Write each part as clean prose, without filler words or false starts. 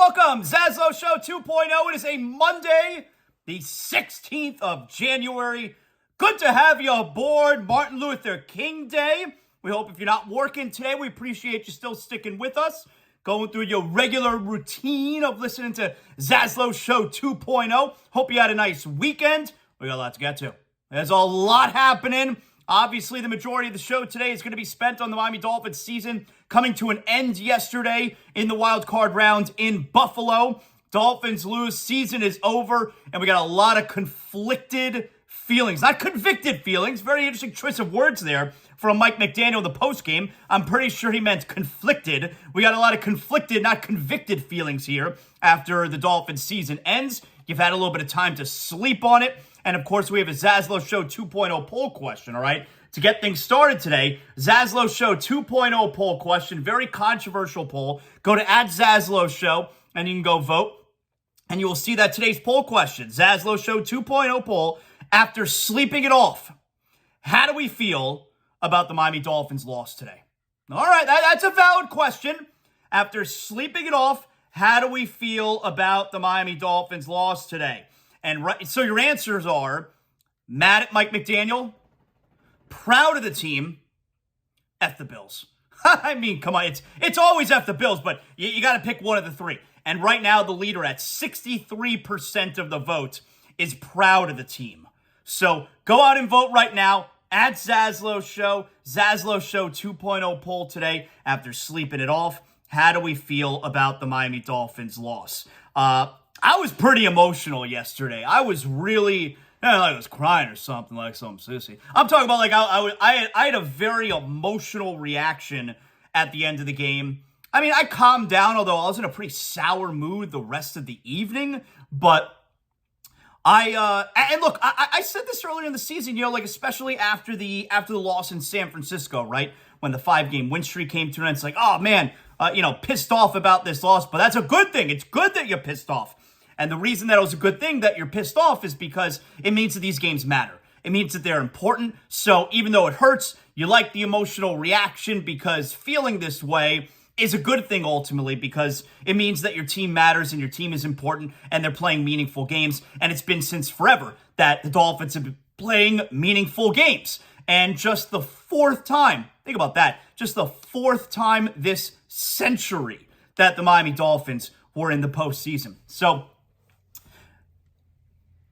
welcome. ZASLOW Show 2.0. It is a Monday, the 16th of January. Good to have you aboard Martin Luther King Day. We hope if you're not working today, we appreciate you still sticking with us, going through your regular routine of listening to ZASLOW Show 2.0. Hope you had a nice weekend. We got a lot to get to. There's a lot happening. Obviously, the majority of the show today is going to be spent on the Miami Dolphins season coming to an end yesterday in the wild card round in Buffalo. Dolphins lose, season is over, and we got a lot of conflicted feelings. Not convicted feelings. Very interesting choice of words there from Mike McDaniel in the postgame. I'm pretty sure he meant conflicted. We got a lot of conflicted, not convicted feelings here after the Dolphins season ends. You've had a little bit of time to sleep on it. And, of course, we have a ZASLOW Show 2.0 poll question, all right? To get things started today, ZASLOW Show 2.0 poll question, very controversial poll. Go to @ZASLOW Show, and you can go vote. And you will see that today's poll question, ZASLOW Show 2.0 poll, after sleeping it off, how do we feel about the Miami Dolphins loss today? All right, that's a valid question. After sleeping it off, how do we feel about the Miami Dolphins loss today? And so your answers are mad at Mike McDaniel, proud of the team, F the Bills. I mean, come on, it's always F the Bills, but you got to pick one of the three. And right now, the leader at 63% of the vote is proud of the team. So go out and vote right now at ZASLOW Show. ZASLOW Show 2.0 poll today after sleeping it off. How do we feel about the Miami Dolphins loss? I was pretty emotional yesterday. I was really, like I was crying or something, like some sissy. I'm talking about like I had a very emotional reaction at the end of the game. I mean, I calmed down, although I was in a pretty sour mood the rest of the evening. But and look, I said this earlier in the season, like especially after the loss in San Francisco, right? When the 5-game win streak came to an end, it's like, oh man, pissed off about this loss, but that's a good thing. It's good that you're pissed off. And the reason that it was a good thing that you're pissed off is because it means that these games matter. It means that they're important. So even though it hurts, you like the emotional reaction because feeling this way is a good thing ultimately because it means that your team matters and your team is important and they're playing meaningful games. And it's been since forever that the Dolphins have been playing meaningful games. And just the fourth time, think about that, just the fourth time this century that the Miami Dolphins were in the postseason. So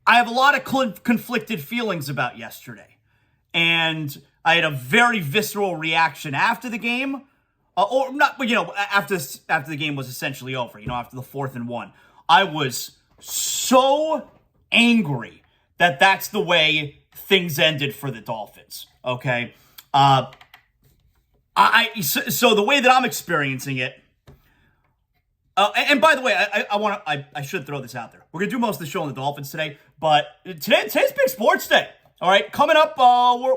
I have a lot of conflicted feelings about yesterday. And I had a very visceral reaction after the game. Or not, but after the game was essentially over, after the 4th and 1. I was so angry that that's the way things ended for the Dolphins, okay? So the way that I'm experiencing it, and by the way, I should throw this out there. We're going to do most of the show on the Dolphins today, but today's big sports day. All right, coming up,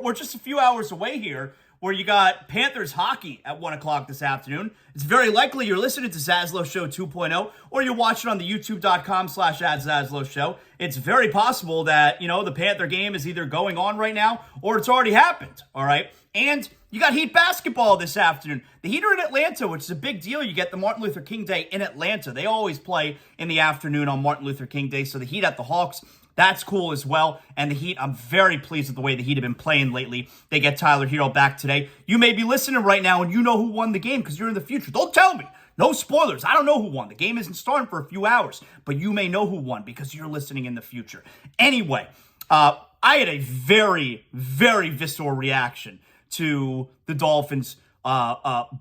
we're just a few hours away here where you got Panthers hockey at 1 o'clock this afternoon. It's very likely you're listening to ZASLOW Show 2.0 or you're watching on the youtube.com/@ZASLOW Show. It's very possible that, the Panther game is either going on right now or it's already happened, all right? And you got Heat basketball this afternoon. The Heat are in Atlanta, which is a big deal. You get the Martin Luther King Day in Atlanta. They always play in the afternoon on Martin Luther King Day, so the Heat at the Hawks, that's cool as well. And the Heat, I'm very pleased with the way the Heat have been playing lately. They get Tyler Hero back today. You may be listening right now and you know who won the game because you're in the future. Don't tell me. No spoilers. I don't know who won. The game isn't starting for a few hours, but you may know who won because you're listening in the future. Anyway, I had a very, very visceral reaction to the Dolphins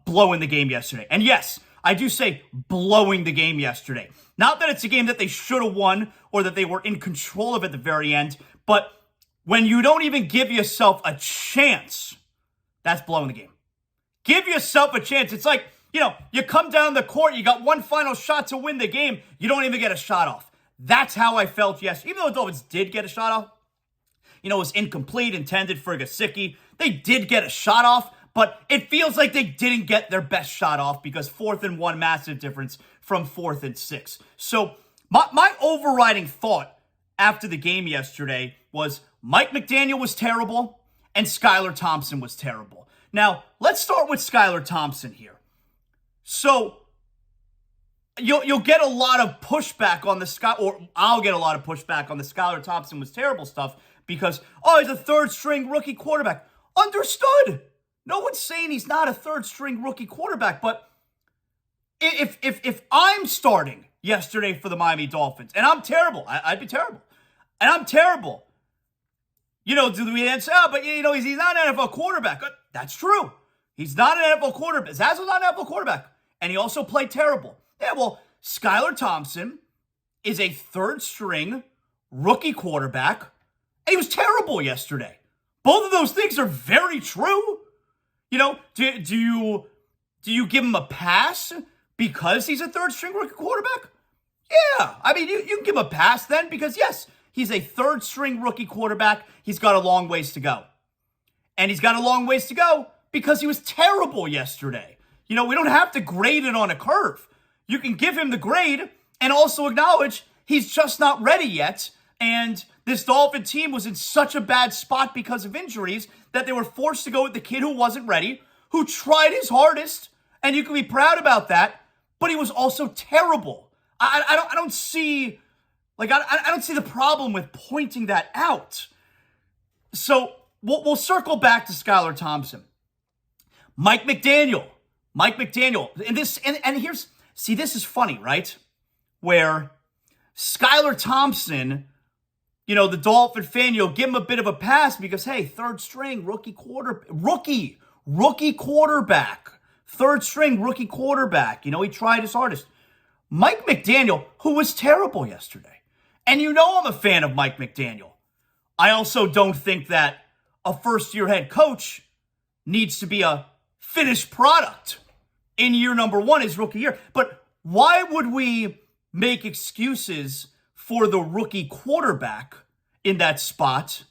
blowing the game yesterday. And yes, I do say blowing the game yesterday. Not that it's a game that they should have won or that they were in control of at the very end, but when you don't even give yourself a chance, that's blowing the game. Give yourself a chance. It's like, you come down the court, you got one final shot to win the game, you don't even get a shot off. That's how I felt yesterday. Even though the Dolphins did get a shot off, it was incomplete, intended for Gesicki. They did get a shot off, but it feels like they didn't get their best shot off because 4th and 1, massive difference from 4th and 6. So my overriding thought after the game yesterday was Mike McDaniel was terrible and Skylar Thompson was terrible. Now, let's start with Skylar Thompson here. So you'll get a lot of pushback on the or I'll get a lot of pushback on the Skylar Thompson was terrible stuff because, he's a third-string rookie quarterback. Understood. No one's saying he's not a third-string rookie quarterback, but if I'm starting yesterday for the Miami Dolphins, and I'm terrible, I'd be terrible, and I'm terrible, do we then say, but he's not an NFL quarterback? That's true. He's not an NFL quarterback. ZASLOW's not an NFL quarterback, and he also played terrible. Yeah, well, Skylar Thompson is a third-string rookie quarterback, and he was terrible yesterday. Both of those things are very true. Do you give him a pass because he's a third-string rookie quarterback? Yeah, I mean, you can give him a pass then because, yes, he's a third-string rookie quarterback. He's got a long ways to go. And he's got a long ways to go because he was terrible yesterday. We don't have to grade it on a curve. You can give him the grade and also acknowledge he's just not ready yet. And this Dolphin team was in such a bad spot because of injuries that they were forced to go with the kid who wasn't ready, who tried his hardest, and you can be proud about that, but he was also terrible. I don't see the problem with pointing that out. So we'll circle back to Skylar Thompson. Mike McDaniel, and here's, see, this is funny, right? Where Skylar Thompson, the Dolphin fan, give him a bit of a pass because, hey, third string, rookie quarterback, third string, rookie quarterback. He tried his hardest. Mike McDaniel, who was terrible yesterday. And I'm a fan of Mike McDaniel. I also don't think that a first-year head coach needs to be a finished product in year number one, his rookie year. But why would we make excuses for the rookie quarterback in that spot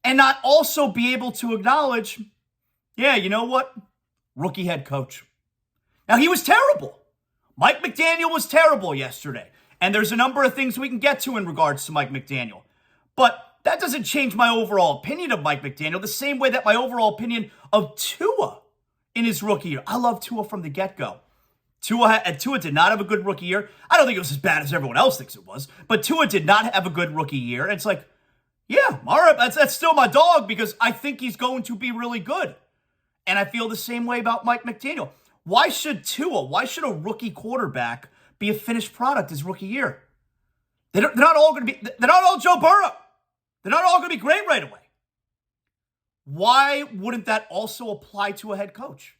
and not also be able to acknowledge, yeah, you know what? Rookie head coach. Now, he was terrible. Mike McDaniel was terrible yesterday. And there's a number of things we can get to in regards to Mike McDaniel. But that doesn't change my overall opinion of Mike McDaniel the same way that my overall opinion of Tua in his rookie year. I love Tua from the get-go. Tua did not have a good rookie year. I don't think it was as bad as everyone else thinks it was, but Tua did not have a good rookie year. And it's like, yeah, all right, that's still my dog because I think he's going to be really good. And I feel the same way about Mike McDaniel. Why should a rookie quarterback be a finished product his rookie year? They're not all Joe Burrow. They're not all going to be great right away. Why wouldn't that also apply to a head coach?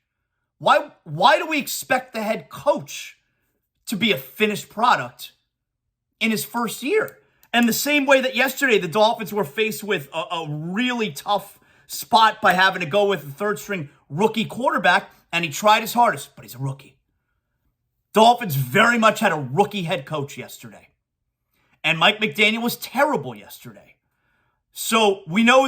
Why do we expect the head coach to be a finished product in his first year? And the same way that yesterday the Dolphins were faced with a really tough spot by having to go with a third-string rookie quarterback, and he tried his hardest, but he's a rookie. Dolphins very much had a rookie head coach yesterday. And Mike McDaniel was terrible yesterday. So we know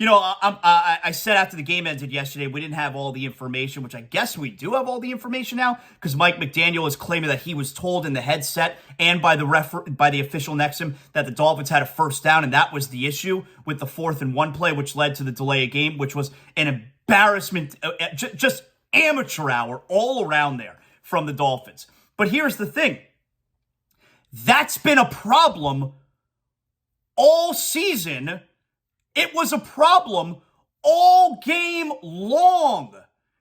I said after the game ended yesterday, we didn't have all the information, which I guess we do have all the information now, because Mike McDaniel is claiming that he was told in the headset and by the official next to him that the Dolphins had a first down, and that was the issue with the 4th and 1 play, which led to the delay of game, which was an embarrassment, just amateur hour all around there from the Dolphins. But here's the thing. That's been a problem all season. It was a problem all game long.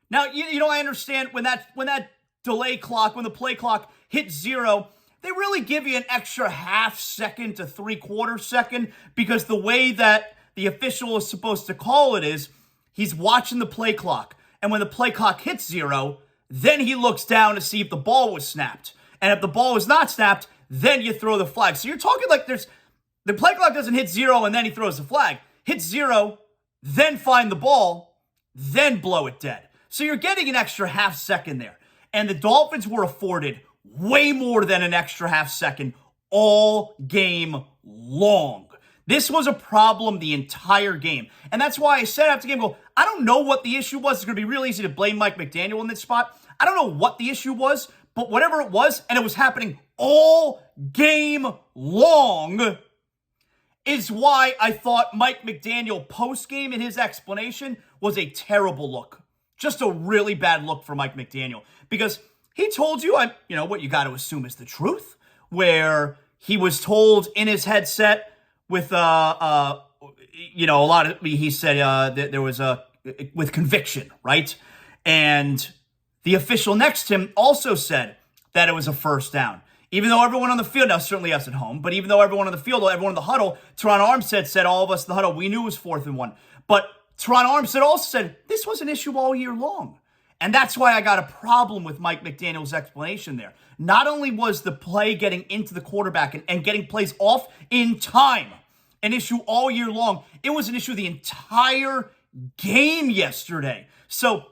Now, I understand when that delay clock, when the play clock hits 0, they really give you an extra half second to 3/4 second because the way that the official is supposed to call it is he's watching the play clock. And when the play clock hits 0, then he looks down to see if the ball was snapped. And if the ball was not snapped, then you throw the flag. So you're talking like the play clock doesn't hit 0 and then he throws the flag. Hit 0, then find the ball, then blow it dead. So you're getting an extra half second there. And the Dolphins were afforded way more than an extra half second all game long. This was a problem the entire game. And that's why I said after the game, I don't know what the issue was. It's going to be real easy to blame Mike McDaniel in this spot. I don't know what the issue was, but whatever it was, and it was happening all game long, is why I thought Mike McDaniel post-game in his explanation was a terrible look. Just a really bad look for Mike McDaniel. Because he told you, what you got to assume is the truth, where he was told in his headset with, a lot of, he said that there was with conviction, right? And the official next to him also said that it was a first down. Even though everyone on the field, now certainly us at home, but even though everyone on the field, everyone in the huddle, Teron Armstead said all of us in the huddle, we knew it was 4th and 1. But Teron Armstead also said this was an issue all year long. And that's why I got a problem with Mike McDaniel's explanation there. Not only was the play getting into the quarterback and getting plays off in time an issue all year long, it was an issue the entire game yesterday. So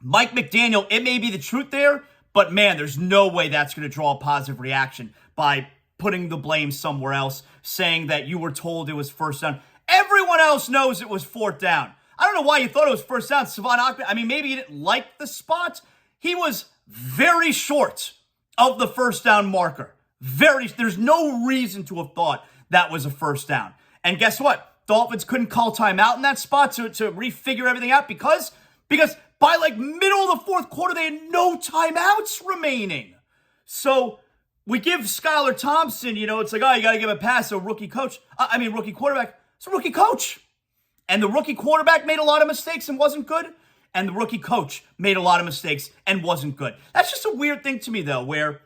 Mike McDaniel, it may be the truth there, but man, there's no way that's going to draw a positive reaction by putting the blame somewhere else, saying that you were told it was first down. Everyone else knows it was 4th down. I don't know why you thought it was first down. Savon Ahmed, maybe he didn't like the spot. He was very short of the first down marker. There's no reason to have thought that was a first down. And guess what? Dolphins couldn't call timeout in that spot to refigure everything out because by middle of the 4th quarter, they had no timeouts remaining. So we give Skylar Thompson, it's you got to give a pass to a rookie quarterback. It's a rookie coach. And the rookie quarterback made a lot of mistakes and wasn't good. And the rookie coach made a lot of mistakes and wasn't good. That's just a weird thing to me, though, where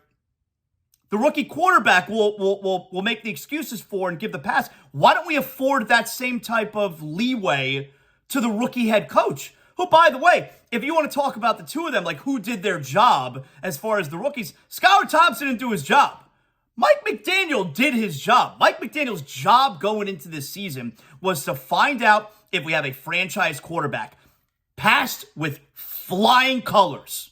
the rookie quarterback will make the excuses for and give the pass. Why don't we afford that same type of leeway to the rookie head coach? Who, by the way, if you want to talk about the two of them, who did their job as far as the rookies, Skylar Thompson didn't do his job. Mike McDaniel did his job. Mike McDaniel's job going into this season was to find out if we have a franchise quarterback passed with flying colors.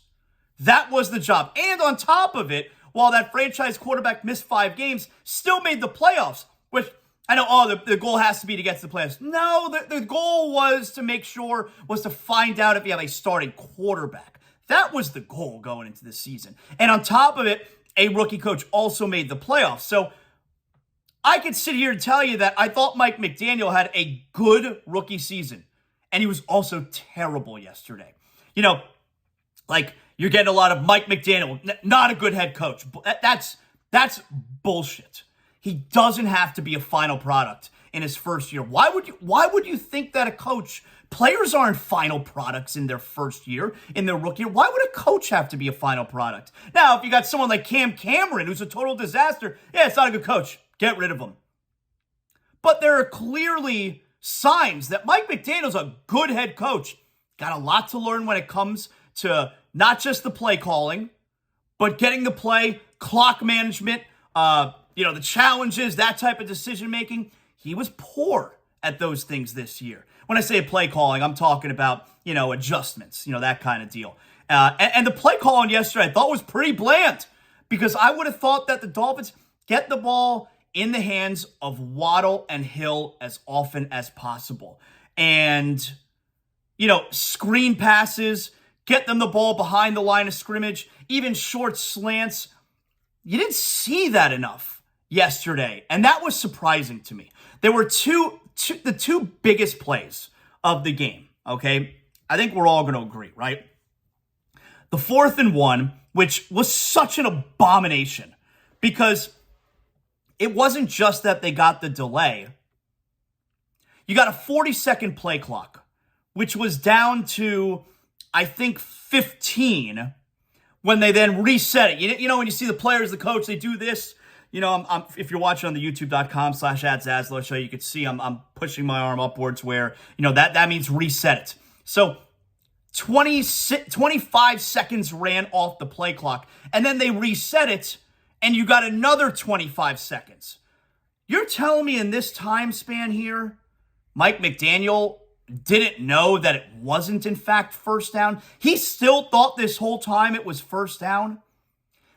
That was the job. And on top of it, while that franchise quarterback missed 5 games, still made the playoffs, which I know, the goal has to be to get to the playoffs. No, the goal was to find out if you have a starting quarterback. That was the goal going into the season. And on top of it, a rookie coach also made the playoffs. So I could sit here and tell you that I thought Mike McDaniel had a good rookie season. And he was also terrible yesterday. You're getting a lot of Mike McDaniel, not a good head coach. That's bullshit. He doesn't have to be a final product in his first year. Why would you think that a coach, players aren't final products in their first year, in their rookie year? Why would a coach have to be a final product? Now, if you got someone like Cam Cameron, who's a total disaster, yeah, it's not a good coach. Get rid of him. But there are clearly signs that Mike McDaniel's a good head coach. Got a lot to learn when it comes to not just the play calling, but getting the play, clock management, the challenges, that type of decision-making. He was poor at those things this year. When I say play calling, I'm talking about, adjustments, that kind of deal. And the play calling yesterday I thought was pretty bland because I would have thought that the Dolphins get the ball in the hands of Waddle and Hill as often as possible. And, screen passes, get them the ball behind the line of scrimmage, even short slants. You didn't see that enough yesterday, and that was surprising to me. There were the two biggest plays of the game, okay? I think we're all going to agree, right? The 4th and 1, which was such an abomination because it wasn't just that they got the delay. You got a 40-second play clock, which was down to, I think, 15 when they then reset it. When you see the players, the coach, they do this. If you're watching on the youtube.com/@ZASLOW Show, you can see I'm pushing my arm upwards where, that means reset it. So 25 seconds ran off the play clock, and then they reset it, and you got another 25 seconds. You're telling me in this time span here, Mike McDaniel didn't know that it wasn't, in fact, first down? He still thought this whole time it was first down?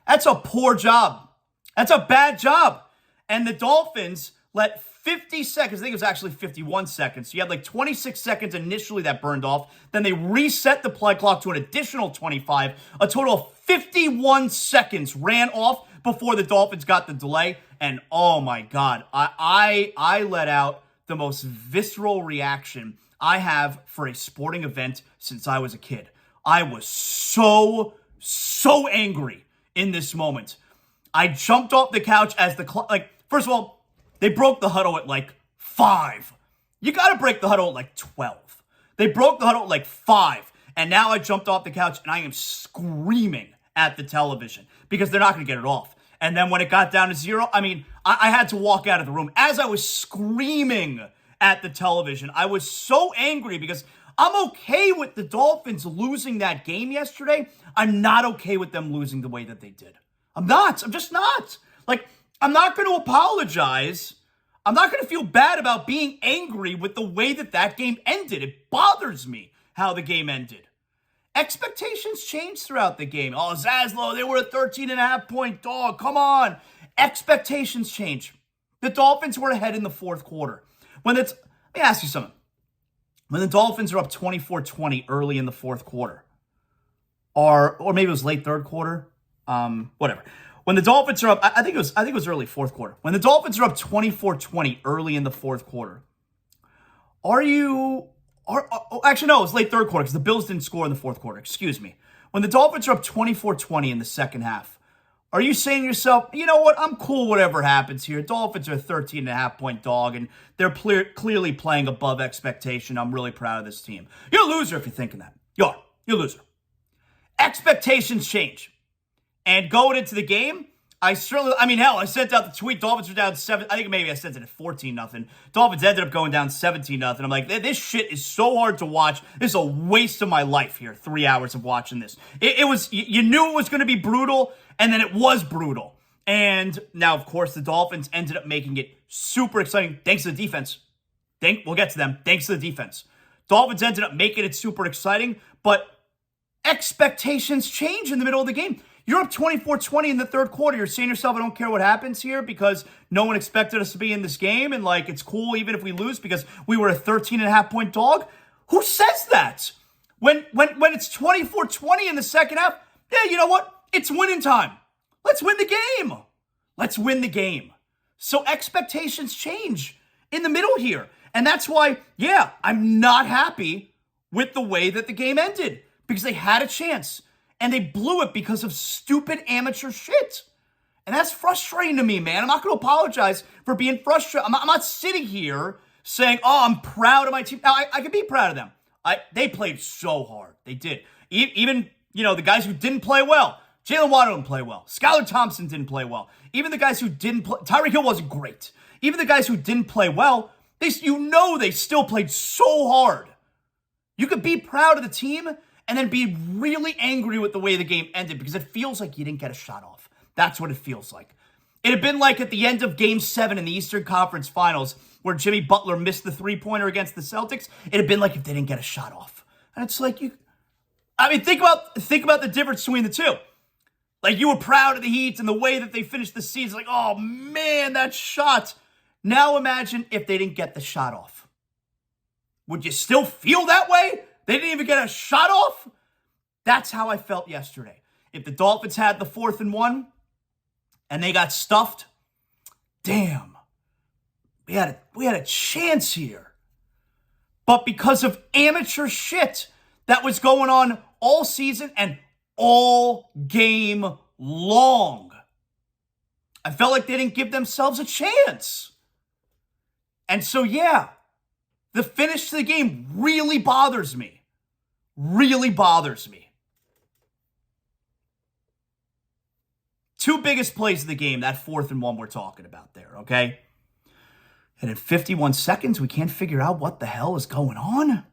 That's a poor job. That's a bad job. And the Dolphins let 50 seconds, I think it was actually 51 seconds. So you had 26 seconds initially that burned off. Then they reset the play clock to an additional 25. A total of 51 seconds ran off before the Dolphins got the delay. And oh my God, I let out the most visceral reaction I have for a sporting event since I was a kid. I was so so angry in this moment. I jumped off the couch as first of all, they broke the huddle at like 5. You got to break the huddle at like 12. They broke the huddle at like 5. And now I jumped off the couch and I am screaming at the television because they're not going to get it off. And then when it got down to 0, I had to walk out of the room. As I was screaming at the television, I was so angry because I'm okay with the Dolphins losing that game yesterday. I'm not okay with them losing the way that they did. I'm not. I'm just not. I'm not going to apologize. I'm not going to feel bad about being angry with the way that game ended. It bothers me how the game ended. Expectations changed throughout the game. Oh, ZASLOW, they were a 13.5-point dog. Come on. Expectations change. The Dolphins were ahead in the fourth quarter. Let me ask you something. When the Dolphins are up 24-20 early in the fourth quarter, or maybe it was late third quarter, whatever. When the Dolphins are up, I think it was early fourth quarter. When the Dolphins are up 24-20 early in the fourth quarter, actually, no, it was late third quarter because the Bills didn't score in the fourth quarter. Excuse me. When the Dolphins are up 24-20 in the second half, are you saying to yourself, you know what, I'm cool whatever happens here. Dolphins are a 13.5-point dog, and they're clearly playing above expectation. I'm really proud of this team. You're a loser if you're thinking that. You're a loser. Expectations change. And going into the game, I sent out the tweet. Dolphins were down 7. I think maybe I sent it at 14-0. Dolphins ended up going down 17-0. I'm like, this shit is so hard to watch. This is a waste of my life here. 3 hours of watching this. It was, you knew it was going to be brutal, and then it was brutal. And now, of course, the Dolphins ended up making it super exciting thanks to the defense. We'll get to them. Thanks to the defense. Dolphins ended up making it super exciting, but expectations change in the middle of the game. You're up 24-20 in the third quarter. You're saying to yourself, I don't care what happens here because no one expected us to be in this game, and it's cool even if we lose because we were a 13.5-point dog. Who says that? When it's 24-20 in the second half, yeah, you know what? It's winning time. Let's win the game. Let's win the game. So expectations change in the middle here. And that's why, yeah, I'm not happy with the way that the game ended because they had a chance. And they blew it because of stupid amateur shit. And that's frustrating to me, man. I'm not going to apologize for being frustrated. I'm not sitting here saying, oh, I'm proud of my team. Now, I can be proud of them. They played so hard. They did. Even, the guys who didn't play well. Jalen Waddle didn't play well. Skylar Thompson didn't play well. Even the guys who didn't play, Tyreek Hill wasn't great. Even the guys who didn't play well, they still played so hard. You could be proud of the team and then be really angry with the way the game ended because it feels like you didn't get a shot off. That's what it feels like. It had been like at the end of Game 7 in the Eastern Conference Finals where Jimmy Butler missed the three-pointer against the Celtics. It had been like if they didn't get a shot off. And it's like think about the difference between the two. Like you were proud of the Heat and the way that they finished the season. Like, oh man, that shot. Now imagine if they didn't get the shot off. Would you still feel that way? They didn't even get a shot off? That's how I felt yesterday. If the Dolphins had the 4th and 1 and they got stuffed, damn, we had a chance here. But because of amateur shit that was going on all season and all game long, I felt like they didn't give themselves a chance. And so, yeah, the finish to the game really bothers me. Really bothers me. 2 biggest plays of the game, that 4th and 1 we're talking about there, okay? And in 51 seconds, we can't figure out what the hell is going on.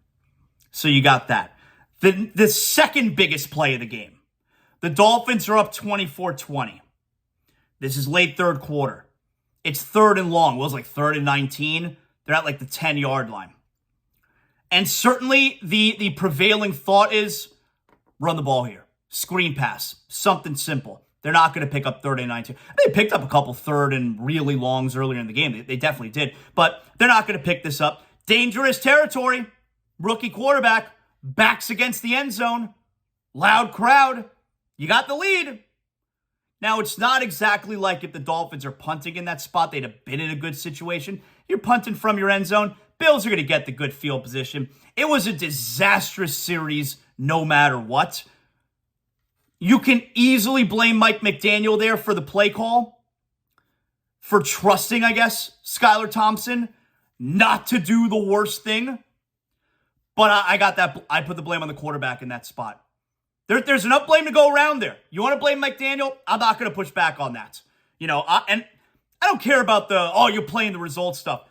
So you got that. The second biggest play of the game. The Dolphins are up 24-20. This is late third quarter. It's 3rd and long. It was like 3rd and 19. They're at like the 10-yard line. And certainly the prevailing thought is run the ball here. Screen pass. Something simple. They're not going to pick up 3rd and 19. They picked up a couple 3rd and really longs earlier in the game. They definitely did. But they're not going to pick this up. Dangerous territory. Rookie quarterback. Backs against the end zone. Loud crowd. You got the lead. Now, it's not exactly like if the Dolphins are punting in that spot, they'd have been in a good situation. You're punting from your end zone. Bills are going to get the good field position. It was a disastrous series no matter what. You can easily blame Mike McDaniel there for the play call, for trusting, I guess, Skylar Thompson not to do the worst thing. But I got that. I put the blame on the quarterback in that spot. There's enough blame to go around there. You want to blame McDaniel? I'm not going to push back on that. And I don't care about you're playing the result stuff.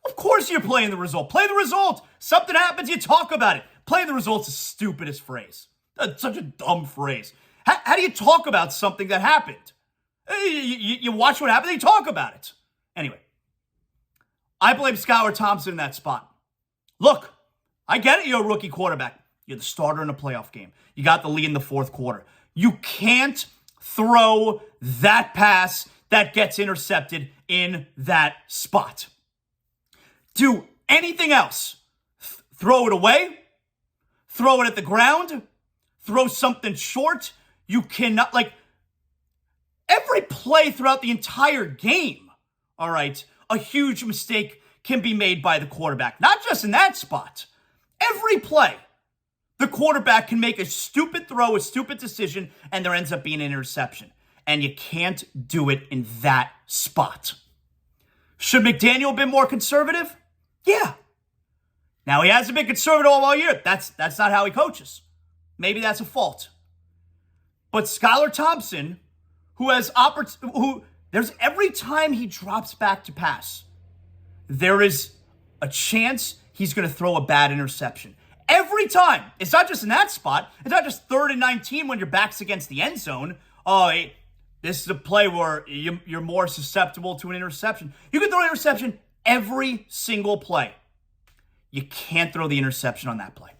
Of course you're playing the result. Play the result. Something happens, you talk about it. Playing the result's the stupidest phrase. That's such a dumb phrase. How do you talk about something that happened? You watch what happened, you talk about it. Anyway, I blame Skylar Thompson in that spot. Look, I get it, you're a rookie quarterback. You're the starter in a playoff game. You got the lead in the fourth quarter. You can't throw that pass that gets intercepted in that spot. Do anything else. Throw it away. Throw it at the ground. Throw something short. You cannot, every play throughout the entire game, all right, a huge mistake can be made by the quarterback. Not just in that spot. Every play, the quarterback can make a stupid throw, a stupid decision, and there ends up being an interception. And you can't do it in that spot. Should McDaniel have been more conservative? Yeah. Now, he hasn't been conservative all year. That's not how he coaches. Maybe that's a fault. But Skylar Thompson, there's every time he drops back to pass, there is a chance he's going to throw a bad interception. Every time. It's not just in that spot. It's not just 3rd and 19 when your back's against the end zone. This is a play where you're more susceptible to an interception. You can throw an interception every single play. You can't throw the interception on that play.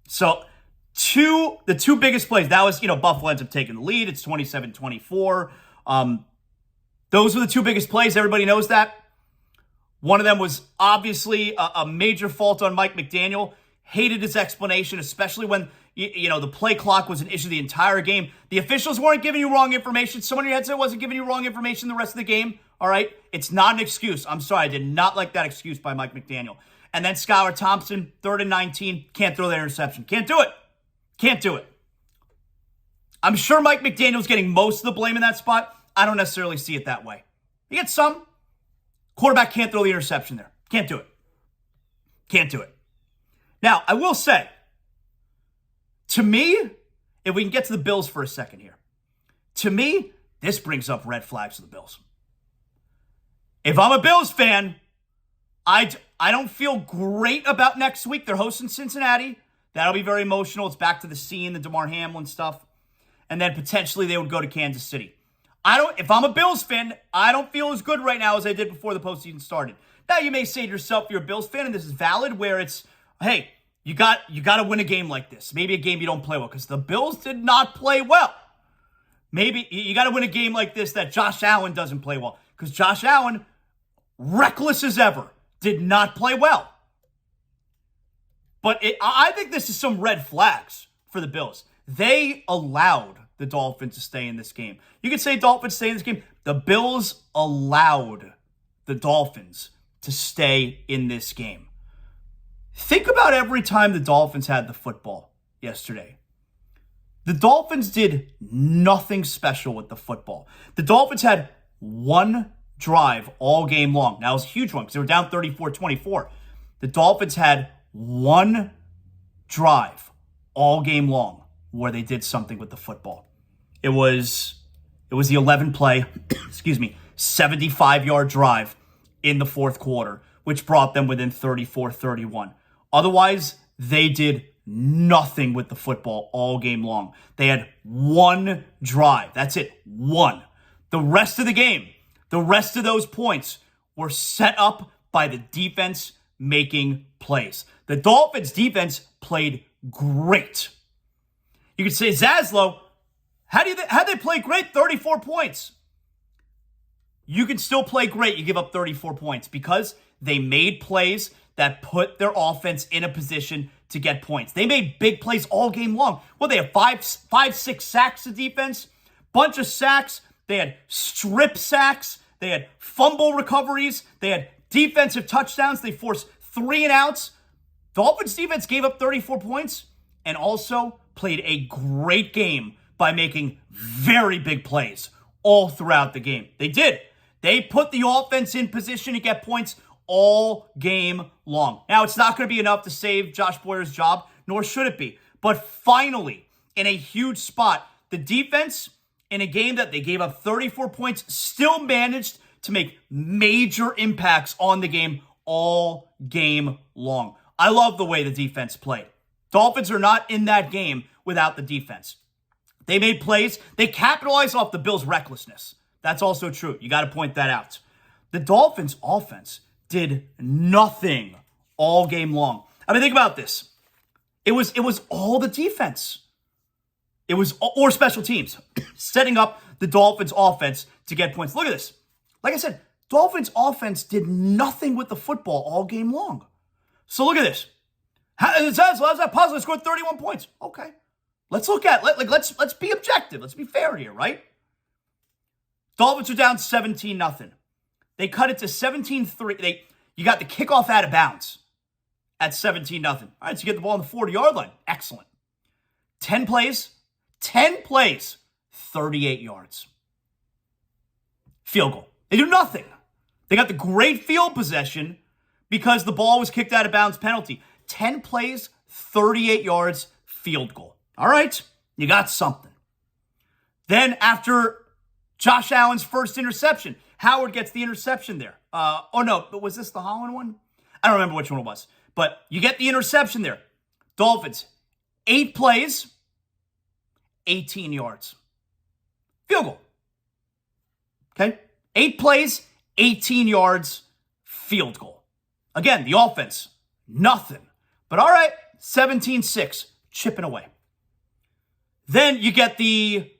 So, the two biggest plays, that was, Buffalo ends up taking the lead. It's 27-24. Those were the two biggest plays. Everybody knows that. One of them was obviously a major fault on Mike McDaniel. Hated his explanation, especially when, the play clock was an issue the entire game. The officials weren't giving you wrong information. Someone in your headset wasn't giving you wrong information the rest of the game. All right? It's not an excuse. I'm sorry. I did not like that excuse by Mike McDaniel. And then Skylar Thompson, 3rd and 19, can't throw that interception. Can't do it. Can't do it. I'm sure Mike McDaniel's getting most of the blame in that spot. I don't necessarily see it that way. He gets some. Quarterback can't throw the interception there. Can't do it. Can't do it. Now, I will say, to me, if we can get to the Bills for a second here, to me, this brings up red flags for the Bills. If I'm a Bills fan, I don't feel great about next week. They're hosting Cincinnati. That'll be very emotional. It's back to the scene, the DeMar Hamlin stuff. And then potentially they would go to Kansas City. If I'm a Bills fan, I don't feel as good right now as I did before the postseason started. Now, you may say to yourself, you're a Bills fan, and this is valid, where it's, hey, you got to win a game like this. Maybe a game you don't play well, because the Bills did not play well. Maybe you got to win a game like this that Josh Allen doesn't play well, because Josh Allen, reckless as ever, did not play well. But I think this is some red flags for the Bills. They allowed the Dolphins to stay in this game. You could say Dolphins stay in this game. The Bills allowed the Dolphins to stay in this game. Think about every time the Dolphins had the football yesterday. The Dolphins did nothing special with the football. The Dolphins had one drive all game long. Now, it was a huge one because they were down 34-24. The Dolphins had one drive all game long where they did something with the football. It was the 11-play, 75-yard drive in the fourth quarter, which brought them within 34-31. Otherwise, they did nothing with the football all game long. They had one drive. That's it. One. The rest of the game, the rest of those points were set up by the defense making plays. The Dolphins defense played great. You could say, ZASLOW, how they play great? 34 points. You can still play great. You give up 34 points because they made plays that put their offense in a position to get points. They made big plays all game long. Well, they have five, 6 sacks to defense, bunch of sacks. They had strip sacks. They had fumble recoveries. They had defensive touchdowns. They forced 3 and outs. Dolphins defense gave up 34 points and also played a great game by making very big plays all throughout the game. They did. They put the offense in position to get points all game long. Now, it's not going to be enough to save Josh Boyer's job, nor should it be. But finally, in a huge spot, the defense, in a game that they gave up 34 points, still managed to make major impacts on the game all game long. I love the way the defense played. Dolphins are not in that game without the defense. They made plays. They capitalized off the Bills' recklessness. That's also true. You got to point that out. The Dolphins' offense did nothing all game long. I mean, think about this. It was all the defense. It was, or special teams, setting up the Dolphins' offense to get points. Look at this. Like I said, Dolphins' offense did nothing with the football all game long. So look at this. How's that possible? They scored 31 points. Okay. Let's look at let's be objective. Let's be fair here, right? Dolphins are down 17-0. They cut it to 17-3. You got the kickoff out of bounds at 17-0. All right, so you get the ball on the 40-yard line. Excellent. 10 plays, 38 yards. Field goal. They do nothing. They got the great field possession because the ball was kicked out of bounds penalty. 10 plays, 38 yards, field goal. All right, you got something. Then after Josh Allen's first interception, Howard gets the interception there. But was this the Holland one? I don't remember which one it was. But you get the interception there. Dolphins, 8 plays, 18 yards. Field goal. Okay? 8 plays, 18 yards, field goal. Again, the offense, nothing. But all right, 17-6, chipping away. Then you get the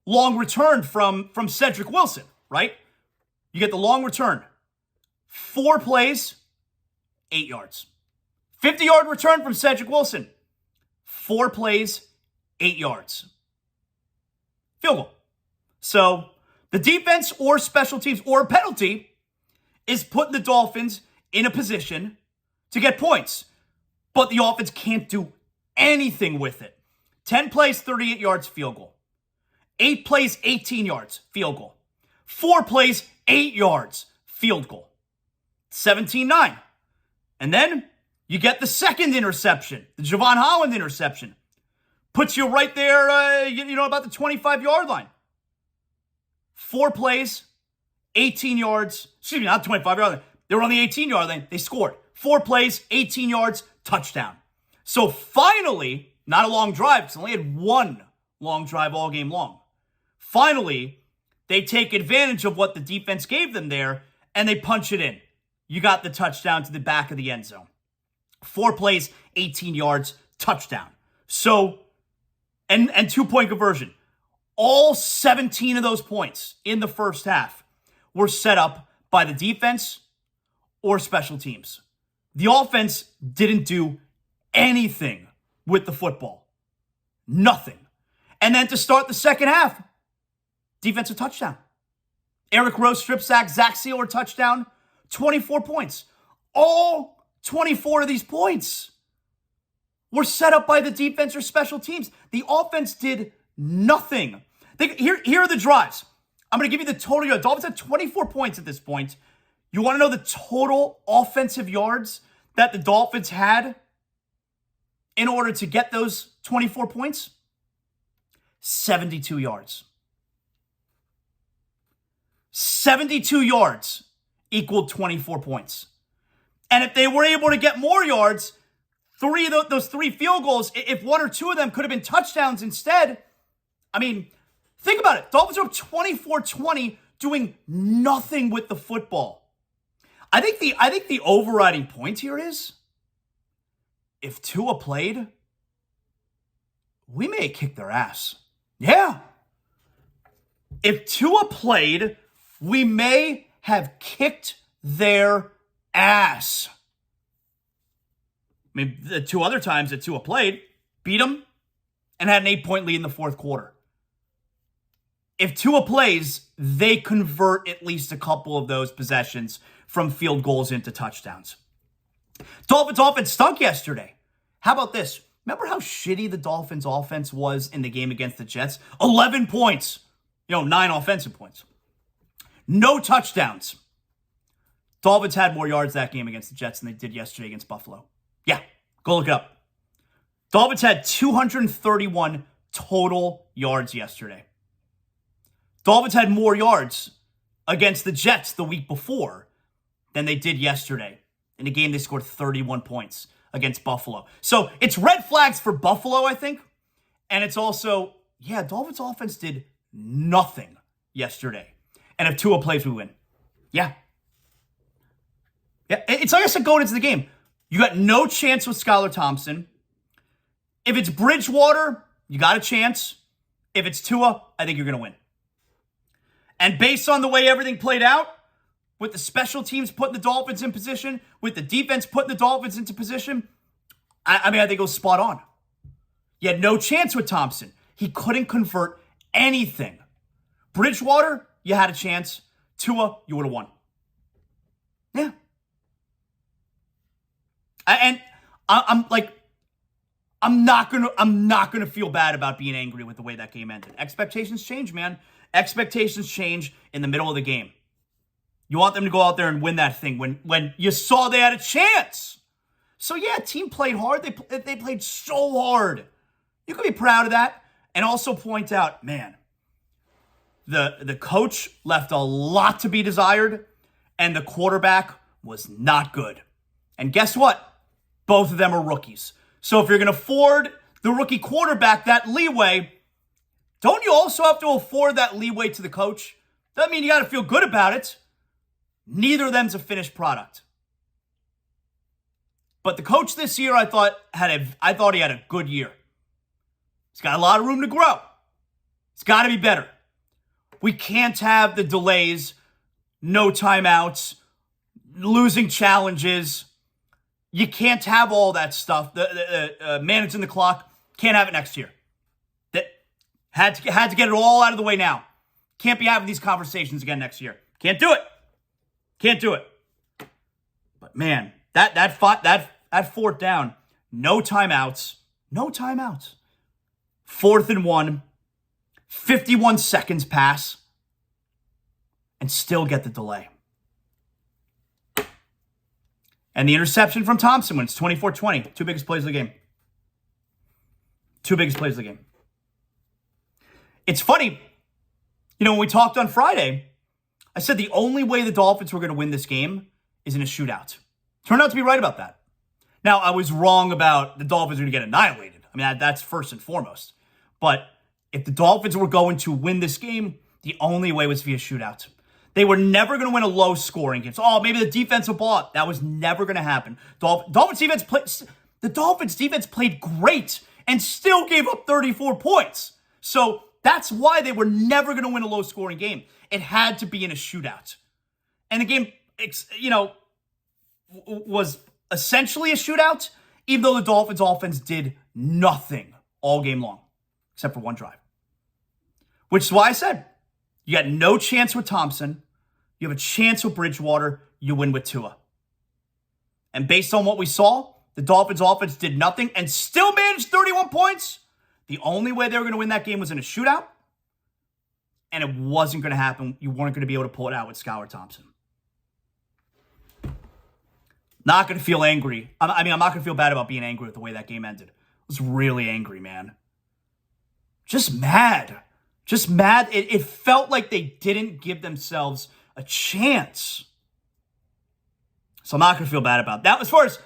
long return from Cedric Wilson, right? You get the long return. 4 plays, 8 yards. 50-yard return from Cedric Wilson. 4 plays, 8 yards. Field goal. So the defense or special teams or a penalty is putting the Dolphins in a position to get points. But the offense can't do anything with it. 10 plays, 38 yards, field goal. 8 plays, 18 yards, field goal. 4 plays, 8 yards, field goal. 17-9. And then you get the second interception, the Javon Holland interception. Puts you right there, about the 25-yard line. 4 plays, 18 yards. Excuse me, not 25-yard line. They were on the 18-yard line. They scored. 4 plays, 18 yards, touchdown. So finally, not a long drive, because they only had 1 long drive all game long. Finally, they take advantage of what the defense gave them there, and they punch it in. You got the touchdown to the back of the end zone. 4 plays, 18 yards, touchdown. So, and 2-point conversion. All 17 of those points in the first half were set up by the defense or special teams. The offense didn't do anything with the football. Nothing. And then to start the second half, defensive touchdown. Eric Rowe strip sack, Zach Sealer touchdown, 24 points. All 24 of these points were set up by the defense or special teams. The offense did nothing. Here are the drives. I'm going to give you the total yards. Dolphins had 24 points at this point. You want to know the total offensive yards that the Dolphins had in order to get those 24 points? 72 yards. 72 yards equaled 24 points. And if they were able to get more yards, those 3 field goals, if 1 or 2 of them could have been touchdowns instead, I mean, think about it. Dolphins are up 24-20, doing nothing with the football. I think the overriding point here is, if Tua played, we may have kicked their ass. Yeah. If Tua played, we may have kicked their ass. I mean, the 2 other times that Tua played, beat them and had an 8-point lead in the fourth quarter. If Tua plays, they convert at least a couple of those possessions from field goals into touchdowns. Dolphins offense stunk yesterday. How about this? Remember how shitty the Dolphins offense was in the game against the Jets? 11 points. 9 offensive points. No touchdowns. Dolphins had more yards that game against the Jets than they did yesterday against Buffalo. Yeah, go look it up. Dolphins had 231 total yards yesterday. Dolphins had more yards against the Jets the week before than they did yesterday. In a game, they scored 31 points against Buffalo. So it's red flags for Buffalo, I think. And it's also, Dolphins offense did nothing yesterday. And if Tua plays, we win. Yeah. It's like I said going into the game. You got no chance with Skylar Thompson. If it's Bridgewater, you got a chance. If it's Tua, I think you're going to win. And based on the way everything played out, with the special teams putting the Dolphins in position, with the defense putting the Dolphins into position, I think it was spot on. You had no chance with Thompson. He couldn't convert anything. Bridgewater, you had a chance. Tua, you would have won. Yeah. And I'm not gonna feel bad about being angry with the way that game ended. Expectations change, man. Expectations change in the middle of the game. You want them to go out there and win that thing when you saw they had a chance. So yeah, team played hard. They played so hard. You can be proud of that. And also point out, man, the coach left a lot to be desired, and the quarterback was not good. And guess what? Both of them are rookies. So if you're going to afford the rookie quarterback that leeway, don't you also have to afford that leeway to the coach? Doesn't mean you got to feel good about it. Neither of them's a finished product. But the coach this year, I thought he had a good year. He's got a lot of room to grow. It's got to be better. We can't have the delays, no timeouts, losing challenges. You can't have all that stuff. The managing the clock, can't have it next year. That had to get it all out of the way now. Can't be having these conversations again next year. Can't do it. Can't do it. But man, that fourth down, no timeouts. 4th and 1, 51 seconds pass, and still get the delay. And the interception from Thompson when it's 24-20. Two biggest plays of the game. It's funny, when we talked on Friday, I said the only way the Dolphins were going to win this game is in a shootout. Turned out to be right about that. Now, I was wrong about the Dolphins were going to get annihilated. I mean, that's first and foremost. But if the Dolphins were going to win this game, the only way was via shootout. They were never going to win a low-scoring game. So, maybe the defense will ball up. That was never going to happen. The Dolphins defense played great and still gave up 34 points. So that's why they were never going to win a low-scoring game. It had to be in a shootout. And the game, was essentially a shootout, even though the Dolphins offense did nothing all game long, except for one drive. Which is why I said, you got no chance with Thompson. You have a chance with Bridgewater. You win with Tua. And based on what we saw, the Dolphins offense did nothing and still managed 31 points. The only way they were going to win that game was in a shootout. And it wasn't going to happen. You weren't going to be able to pull it out with Skylar Thompson. Not going to feel angry. I'm not going to feel bad about being angry with the way that game ended. I was really angry, man. Just mad. It felt like they didn't give themselves a chance. So I'm not going to feel bad about that. As far as,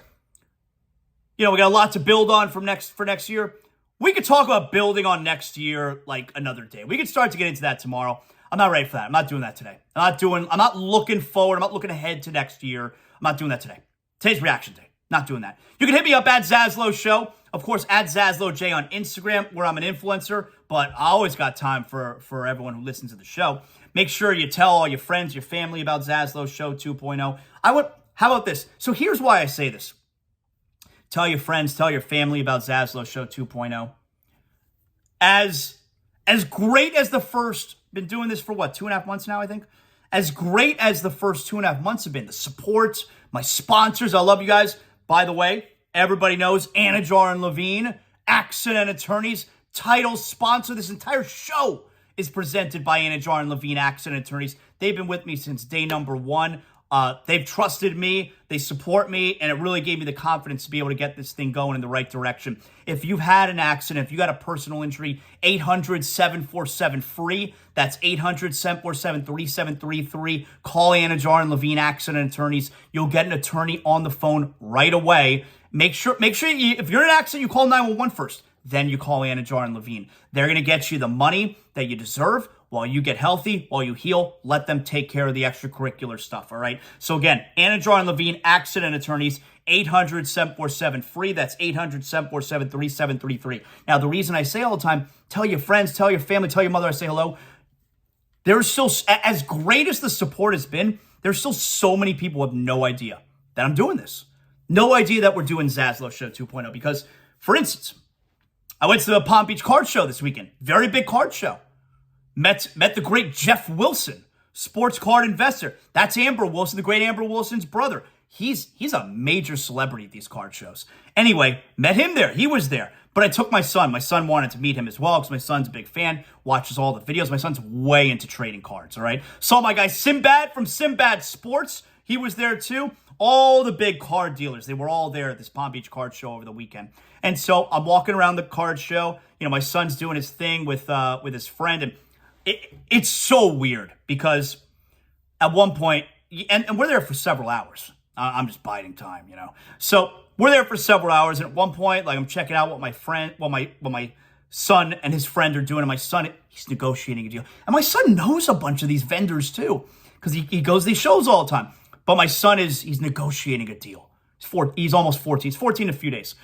we got a lot to build on for next year. We could talk about building on next year like another day. We could start to get into that tomorrow. I'm not ready for that. I'm not doing that today. I'm not looking forward. I'm not looking ahead to next year. I'm not doing that today. Today's reaction day. Not doing that. You can hit me up at ZASLOW Show. Of course, at ZASLOWJ on Instagram, where I'm an influencer, but I always got time for everyone who listens to the show. Make sure you tell all your friends, your family about ZASLOW Show 2.0. How about this? So here's why I say this. Tell your friends, tell your family about ZASLOW Show 2.0. As great as the first, been doing this for 2.5 months now, I think? As great as the first 2.5 months have been, the support, my sponsors, I love you guys. By the way, everybody knows Anidjar and Levine Accident Attorneys, title sponsor. This entire show is presented by Anidjar and Levine Accident Attorneys. They've been with me since day number one. They've trusted me, they support me, and it really gave me the confidence to be able to get this thing going in the right direction. If you've had an accident, if you got a personal injury, 800-747-FREE. That's 800-747-3733. Call Anidjar and Levine Accident Attorneys. You'll get an attorney on the phone right away. Make sure if you're in an accident, you call 911 first. Then you call Anidjar and Levine. They're going to get you the money that you deserve while you get healthy, while you heal. Let them take care of the extracurricular stuff, all right? So again, Anidjar and Levine Accident Attorneys, 800-747-FREE. That's 800-747-3733. Now, the reason I say all the time, tell your friends, tell your family, tell your mother I say hello. There's still, as great as the support has been, there's still so many people who have no idea that I'm doing this. No idea that we're doing ZASLOW Show 2.0 because, for instance, I went to the Palm Beach card show this weekend. Very big card show. Met the great Jeff Wilson, sports card investor. That's Amber Wilson, the great Amber Wilson's brother. He's a major celebrity at these card shows. Anyway, met him there. He was there. But I took my son. My son wanted to meet him as well because my son's a big fan, watches all the videos. My son's way into trading cards, all right? Saw my guy Sinbad from Sinbad Sports. He was there too. All the big card dealers, they were all there at this Palm Beach card show over the weekend. And so I'm walking around the card show. You know, my son's doing his thing with his friend. And it's so weird because at one point, and we're there for several hours. I'm just biding time, you know. So we're there for several hours. And at one point, like I'm checking out what my son and his friend are doing. And my son, he's negotiating a deal. And my son knows a bunch of these vendors too because he goes to these shows all the time. But my son he's negotiating a deal. He's almost 14. He's 14 in a few days.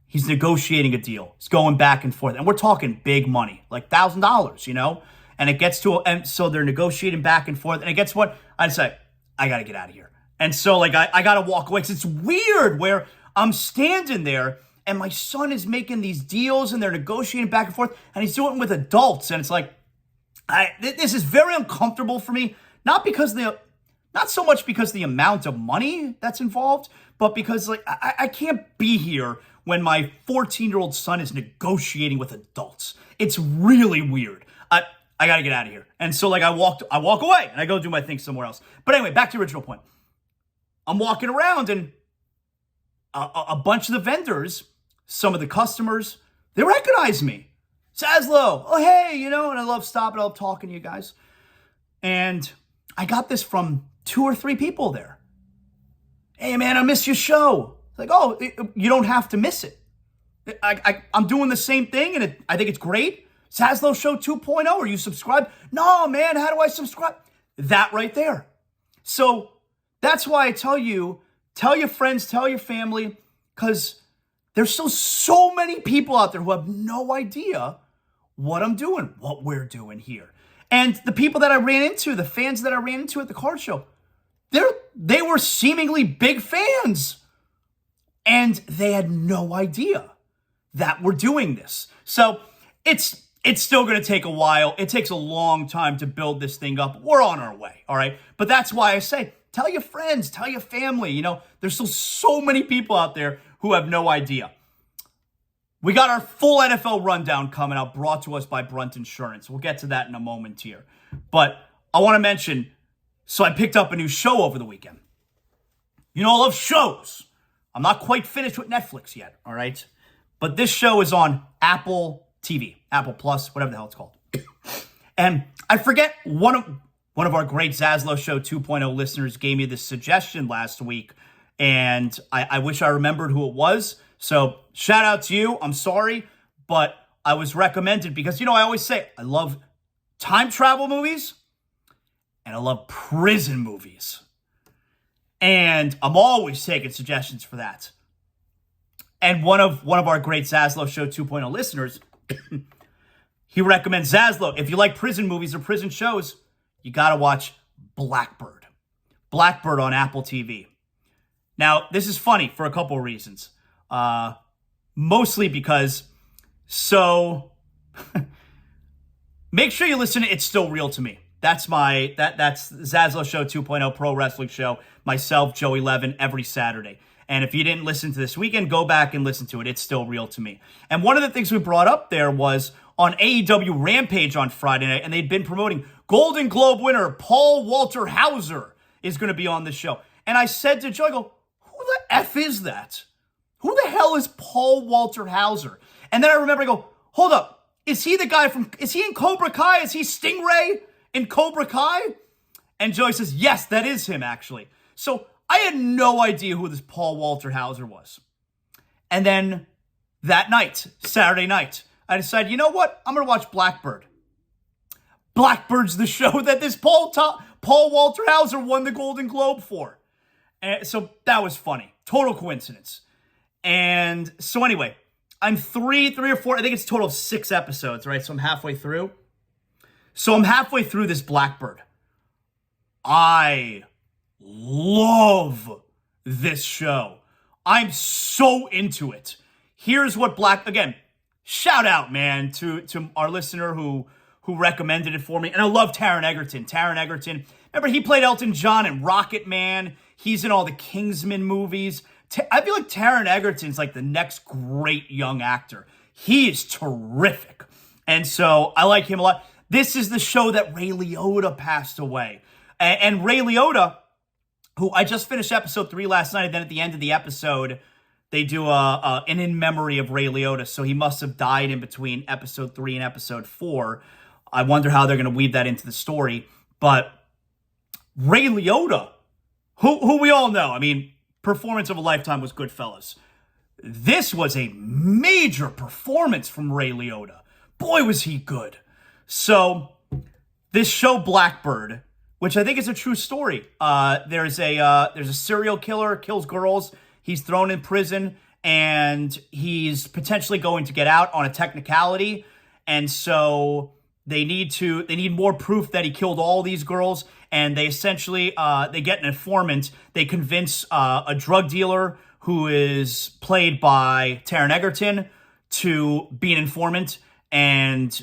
He's negotiating a deal. He's going back and forth. And we're talking big money, like $1,000, you know? And it gets to, and so they're negotiating back and forth. And it gets what? I say, I got to get out of here. And so like, I got to walk away. Because it's weird where I'm standing there and my son is making these deals and they're negotiating back and forth. And he's doing it with adults. And it's like, this is very uncomfortable for me. Not so much because the amount of money that's involved, but because like I can't be here when my 14-year-old son is negotiating with adults. It's really weird. I got to get out of here. And so like I walk away and I go do my thing somewhere else. But anyway, back to the original point. I'm walking around and a bunch of the vendors, some of the customers, they recognize me. ZASLOW, oh hey, you know, and I love stopping, I love talking to you guys. And I got this from 2 or 3 people there. Hey man, I missed your show. It's like, oh, you don't have to miss it. I'm doing the same thing and I think it's great. ZASLOW Show 2.0, are you subscribed? No, man, how do I subscribe? That right there. So that's why I tell you, tell your friends, tell your family, because there's still so many people out there who have no idea what I'm doing, what we're doing here. And the people that I ran into, the fans that I ran into at the card show, they were seemingly big fans. And they had no idea that we're doing this. So it's still going to take a while. It takes a long time to build this thing up. We're on our way, all right? But that's why I say, tell your friends, tell your family. You know, there's still so many people out there who have no idea. We got our full NFL rundown coming out, brought to us by Brunt Insurance. We'll get to that in a moment here. But I want to mention, so I picked up a new show over the weekend. You know, I love shows. I'm not quite finished with Netflix yet, all right? But this show is on Apple TV, Apple Plus, whatever the hell it's called. And I forget, one of our great ZASLOW Show 2.0 listeners gave me this suggestion last week, and I wish I remembered who it was. So shout out to you. I'm sorry, but I was recommended because, you know, I always say I love time travel movies and I love prison movies. And I'm always taking suggestions for that. And one of our great ZASLOW Show 2.0 listeners, he recommends ZASLOW. If you like prison movies or prison shows, you got to watch Blackbird. Blackbird on Apple TV. Now, this is funny for a couple of reasons. Mostly because, so, make sure you listen to It's Still Real to Me. That's that's ZASLOW Show 2.0 Pro Wrestling Show. Myself, Joey Levin, every Saturday. And if you didn't listen to this weekend, go back and listen to it. It's still real to me. And one of the things we brought up there was on AEW Rampage on Friday night, and they'd been promoting Golden Globe winner Paul Walter Hauser is going to be on the show. And I said to Joe, I go, who the F is that? Who the hell is Paul Walter Hauser? And then I remember, I go, hold up. Is he in Cobra Kai? Is he Stingray in Cobra Kai? And Joey says, yes, that is him, actually. So I had no idea who this Paul Walter Hauser was. And then that night, Saturday night, I decided, you know what? I'm going to watch Blackbird. Blackbird's the show that this Paul Walter Hauser won the Golden Globe for. And so that was funny. Total coincidence. And so anyway, I'm three or four, I think it's a total of 6 episodes, right? So I'm halfway through. This Blackbird. I love this show. I'm so into it. Here's what again, shout out, man, to our listener who recommended it for me. And I love Taron Egerton. Remember, he played Elton John in Rocket Man. He's in all the Kingsman movies. I feel like Taron Egerton's like the next great young actor. He is terrific. And so I like him a lot. This is the show that Ray Liotta passed away. And Ray Liotta, who I just finished episode 3 last night, and then at the end of the episode, they do an in memory of Ray Liotta. So he must have died in between episode 3 and episode 4. I wonder how they're going to weave that into the story. But Ray Liotta, who we all know, I mean, performance of a lifetime was Goodfellas. This was a major performance from Ray Liotta. Boy, was he good. So this show Blackbird, which I think is a true story. There's a serial killer, kills girls. He's thrown in prison, and he's potentially going to get out on a technicality. And so they need more proof that he killed all these girls. And they essentially, they get an informant. They convince a drug dealer who is played by Taron Egerton to be an informant and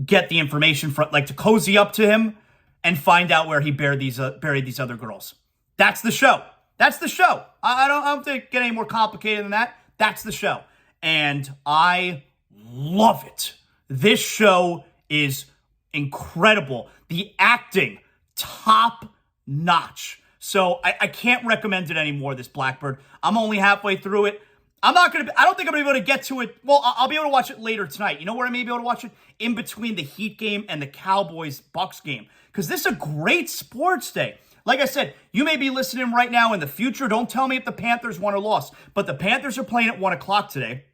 get the information to cozy up to him and find out where he buried these other girls. That's the show. I don't think it get any more complicated than that. That's the show. And I love it. This show is incredible. The acting, top notch. So I can't recommend it anymore, this Blackbird. I'm only halfway through it. I don't think I'm going to be able to get to it. Well, I'll be able to watch it later tonight. You know where I may be able to watch it? In between the Heat game and the Cowboys-Bucks game. Because this is a great sports day. Like I said, you may be listening right now in the future. Don't tell me if the Panthers won or lost. But the Panthers are playing at 1 o'clock today.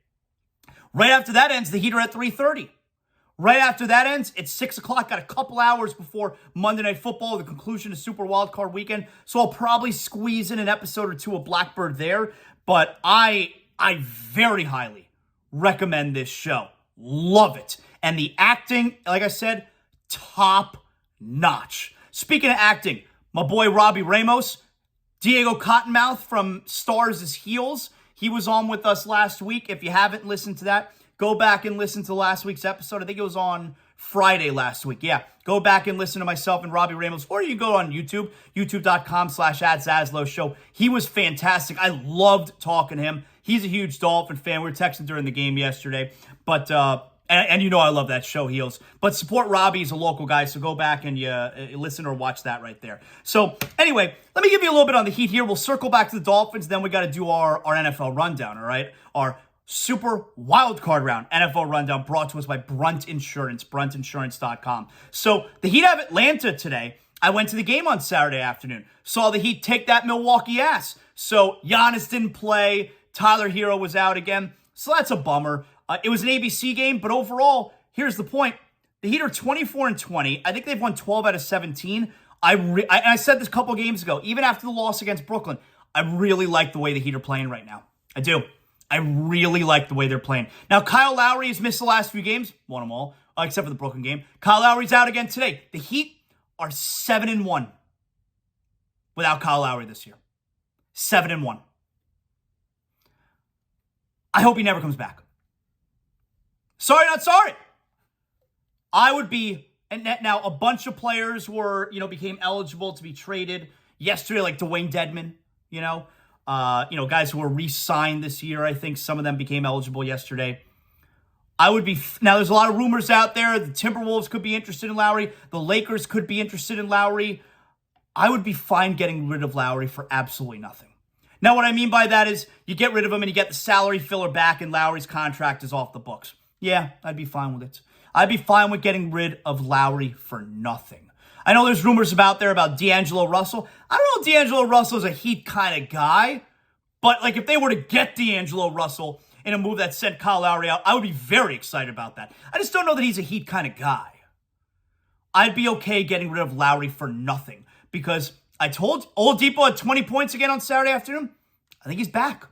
Right after that ends, the Heat are at 3:30. Right after that ends, it's 6 o'clock. Got a couple hours before Monday Night Football, the conclusion of Super Wildcard Weekend. So I'll probably squeeze in an episode or 2 of Blackbird there. But I very highly recommend this show. Love it. And the acting, like I said, top notch. Speaking of acting, my boy Robbie Ramos, Diego Cottonmouth from Stars as Heels. He was on with us last week. If you haven't listened to that, go back and listen to last week's episode. I think it was on Friday last week. Yeah, go back and listen to myself and Robbie Ramos. Or you go on YouTube, youtube.com/@ZASLOW Show. He was fantastic. I loved talking to him. He's a huge Dolphin fan. We were texting during the game yesterday. But, and you know I love that show, Heels. But support Robbie. He's a local guy, so go back and listen or watch that right there. So anyway, let me give you a little bit on the Heat here. We'll circle back to the Dolphins. Then we got to do our NFL rundown, all right? Our Super Wildcard Round NFL rundown brought to us by Brunt Insurance, bruntinsurance.com. So the Heat have Atlanta today. I went to the game on Saturday afternoon. Saw the Heat take that Milwaukee ass. So Giannis didn't play. Tyler Hero was out again. So that's a bummer. It was an ABC game, but overall, here's the point. The Heat are 24-20. I think they've won 12 out of 17. I said this a couple games ago, even after the loss against Brooklyn, I really like the way the Heat are playing right now. I do. I really like the way they're playing. Now, Kyle Lowry has missed the last few games. Won them all, except for the Brooklyn game. Kyle Lowry's out again today. The Heat are 7-1 without Kyle Lowry this year. 7-1. I hope he never comes back. Sorry, not sorry. I would be, and now a bunch of players became eligible to be traded yesterday, like Dwayne Dedman, Guys who were re-signed this year. I think some of them became eligible yesterday. Now there's a lot of rumors out there. The Timberwolves could be interested in Lowry. The Lakers could be interested in Lowry. I would be fine getting rid of Lowry for absolutely nothing. Now, what I mean by that is you get rid of him and you get the salary filler back and Lowry's contract is off the books. Yeah, I'd be fine with it. I'd be fine with getting rid of Lowry for nothing. I know there's rumors about D'Angelo Russell. I don't know if D'Angelo Russell's a Heat kind of guy, but like if they were to get D'Angelo Russell in a move that sent Kyle Lowry out, I would be very excited about that. I just don't know that he's a Heat kind of guy. I'd be okay getting rid of Lowry for nothing because I told Oladipo had 20 points again on Saturday afternoon. I think he's back.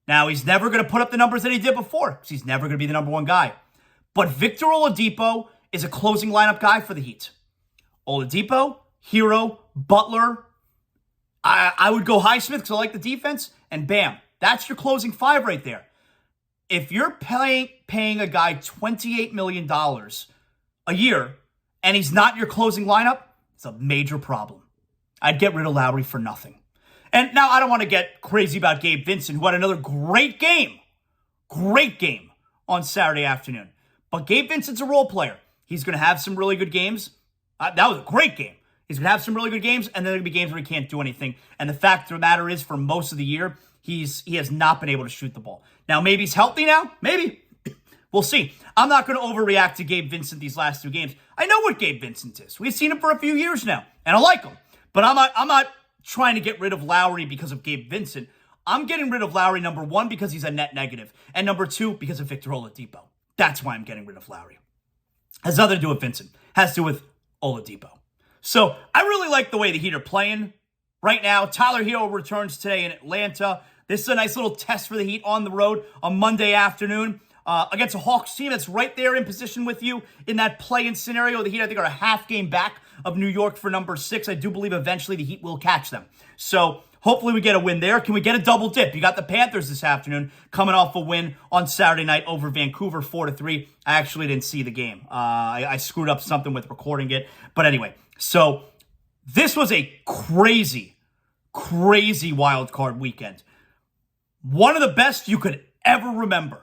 Now, he's never going to put up the numbers that he did before because he's never going to be the number one guy. But Victor Oladipo is a closing lineup guy for the Heat. Oladipo, Hero, Butler. I would go Highsmith because I like the defense. And bam, that's your closing five right there. If you're paying a guy $28 million a year and he's not your closing lineup, it's a major problem. I'd get rid of Lowry for nothing. And now I don't want to get crazy about Gabe Vincent, who had another great game on Saturday afternoon. But Gabe Vincent's a role player. He's going to have some really good games. That was a great game. He's going to have some really good games, and then there are going to be games where he can't do anything. And the fact of the matter is, for most of the year, he has not been able to shoot the ball. Now, maybe he's healthy now. Maybe. We'll see. I'm not going to overreact to Gabe Vincent these last two games. I know what Gabe Vincent is. We've seen him for a few years now, and I like him. But I'm not trying to get rid of Lowry because of Gabe Vincent. I'm getting rid of Lowry, number one, because he's a net negative, and number two, because of Victor Oladipo. That's why I'm getting rid of Lowry. Has nothing to do with Vincent. Has to do with Oladipo. So I really like the way the Heat are playing right now. Tyler Hero returns today in Atlanta. This is a nice little test for the Heat on the road on Monday afternoon against a Hawks team that's right there in position with you in that play-in scenario. The Heat, I think, are a half game back of New York for number 6. I do believe eventually the Heat will catch them. So hopefully we get a win there. Can we get a double dip? You got the Panthers this afternoon coming off a win on Saturday night over Vancouver 4-3. I actually didn't see the game. I screwed up something with recording it. But anyway, so this was a crazy wild card weekend. One of the best you could ever remember.